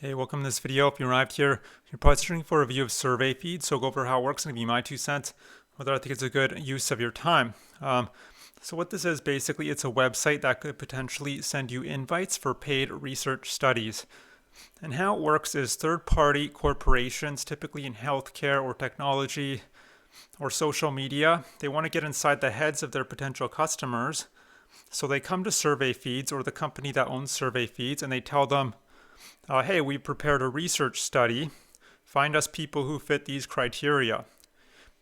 Hey, welcome to this video. If you arrived here, you're probably searching for a review of survey feeds, so I'll go over how it works and give you my 2 cents, whether I think it's a good use of your time. So what this is, basically, it's a website that could potentially send you invites for paid research studies. And how it works is third-party corporations, typically in healthcare or technology or social media, they want to get inside the heads of their potential customers. So they come to survey feeds or the company that owns survey feeds and they tell them, hey, we prepared a research study. Find us people who fit these criteria.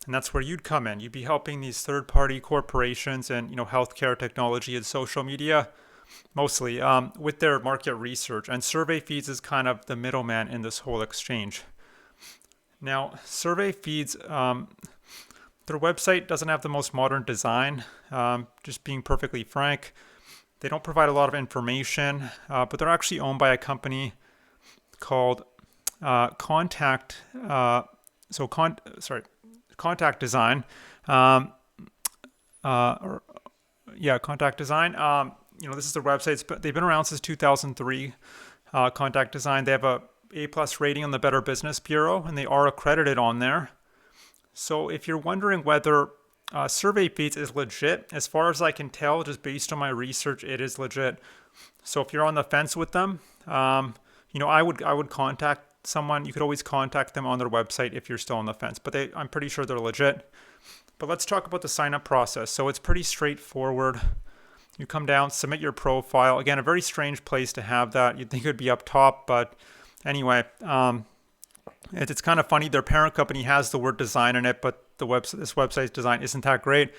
And that's where you'd come in. You'd be helping these third-party corporations and healthcare, technology, and social media, mostly with their market research. And survey feeds is kind of the middleman in this whole exchange. Now, survey feeds, their website doesn't have the most modern design. Just being perfectly frank, they don't provide a lot of information, but they're actually owned by a company called Contact. Contact Design. Contact Design. This is their website. They've been around since 2003. Contact Design. They have a A+ rating on the Better Business Bureau, and they are accredited on there. So if you're wondering whether survey feeds is legit, as far as I can tell, just based on my research, it is legit. So if you're on the fence with them, I would contact someone. You could always contact them on their website if you're still on the fence, but I'm pretty sure they're legit. But let's talk about the sign-up process. So it's pretty straightforward. You come down, submit your profile. Again, a very strange place to have that. You'd think it would be up top, but anyway, it's kind of funny. Their parent company has the word design in it, but this website's design isn't that great.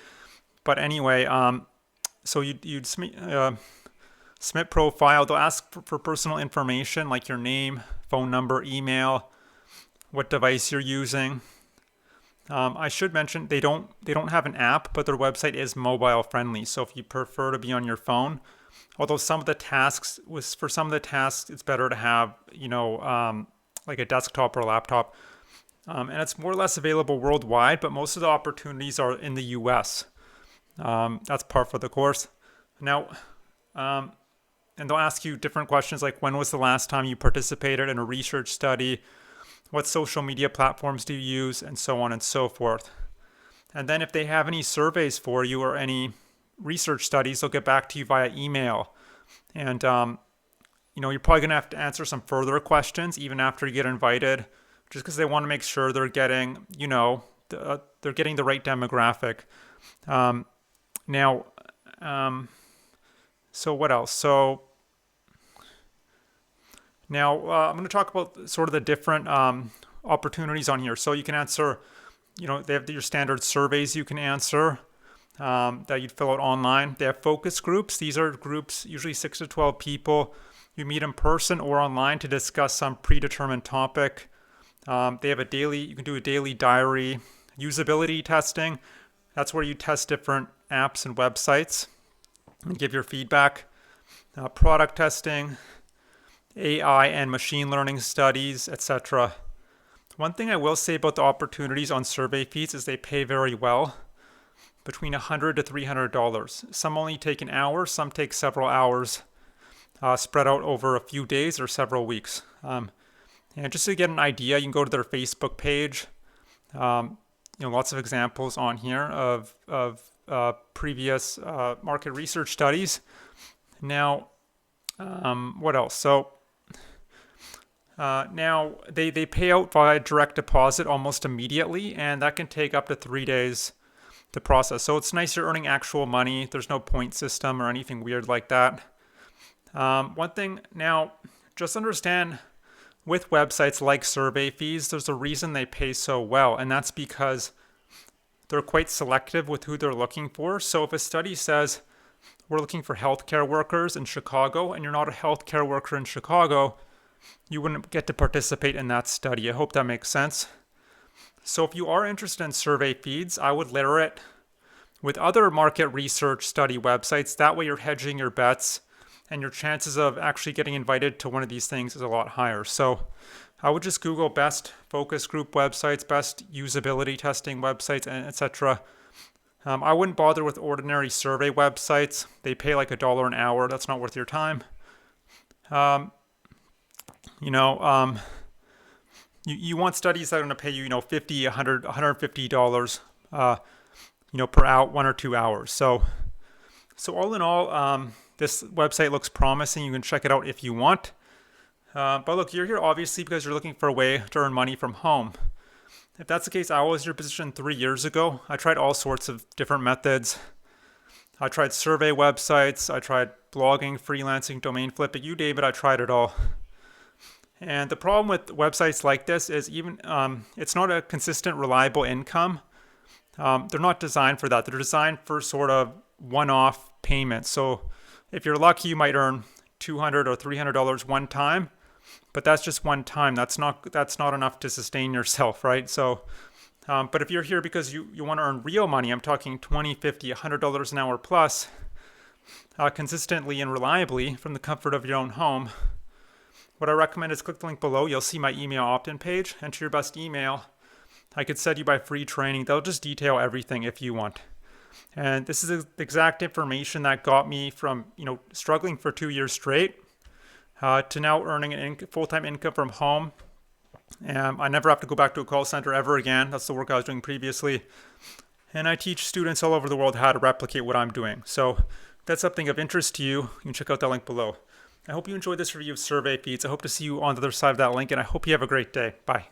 But anyway, so you'd submit profile. They'll ask for personal information like your name, phone number, email, what device you're using. I should mention they don't have an app, but their website is mobile friendly. So if you prefer to be on your phone, although for some of the tasks, it's better to have like a desktop or a laptop. And it's more or less available worldwide, but most of the opportunities are in the US. That's par for the course. Now, and they'll ask you different questions like when was the last time you participated in a research study? What social media platforms do you use? And so on and so forth. And then if they have any surveys for you or any research studies, they'll get back to you via email. And, you're probably going to have to answer some further questions even after you get invited, just because they want to make sure they're getting, they're getting the right demographic. So what else? So now I'm going to talk about sort of the different opportunities on here. So you can answer, they have your standard surveys you can answer that you'd fill out online. They have focus groups. These are groups, usually 6 to 12 people. You meet in person or online to discuss some predetermined topic. They have you can do a daily diary. Usability testing, that's where you test different apps and websites and give your feedback. Product testing, AI and machine learning studies, etc. One thing I will say about the opportunities on survey feeds is they pay very well, between $100 to $300. Some only take an hour, some take several hours, spread out over a few days or several weeks. And just to get an idea, you can go to their Facebook page. Lots of examples on here of previous market research studies. Now, what else? So now they pay out via direct deposit almost immediately, and that can take up to 3 days to process. So it's nice you're earning actual money. There's no point system or anything weird like that. One thing now, just understand with websites like survey feeds, there's a reason they pay so well, and that's because they're quite selective with who they're looking for. So if a study says we're looking for healthcare workers in Chicago, and you're not a healthcare worker in Chicago, you wouldn't get to participate in that study. I hope that makes sense. So if you are interested in survey feeds, I would layer it with other market research study websites. That way you're hedging your bets, and your chances of actually getting invited to one of these things is a lot higher. So I would just Google best focus group websites, best usability testing websites, etc. I wouldn't bother with ordinary survey websites. They pay like $1 an hour. That's not worth your time. You know, you want studies that are going to pay you, 50, 100, $150, per hour, 1 or 2 hours. So all in all, this website looks promising. You can check it out if you want. But look, you're here obviously because you're looking for a way to earn money from home. If that's the case, I was in your position 3 years ago. I tried all sorts of different methods. I tried survey websites. I tried blogging, freelancing, domain flipping. You, David, I tried it all. And the problem with websites like this is even it's not a consistent, reliable income. They're not designed for that. They're designed for sort of one-off payments. So if you're lucky, you might earn $200 or $300 one time, but that's just one time. That's not enough to sustain yourself, right? So, but if you're here because you want to earn real money, I'm talking $20, $50, $100 an hour plus, consistently and reliably from the comfort of your own home, what I recommend is click the link below. You'll see my email opt-in page. Enter your best email. I could send you my free training. They'll just detail everything if you want. And this is the exact information that got me from, struggling for 2 years straight to now earning an full-time income from home. I never have to go back to a call center ever again. That's the work I was doing previously. And I teach students all over the world how to replicate what I'm doing. So if that's something of interest to you, you can check out that link below. I hope you enjoyed this review of Survey Feeds. I hope to see you on the other side of that link, and I hope you have a great day. Bye.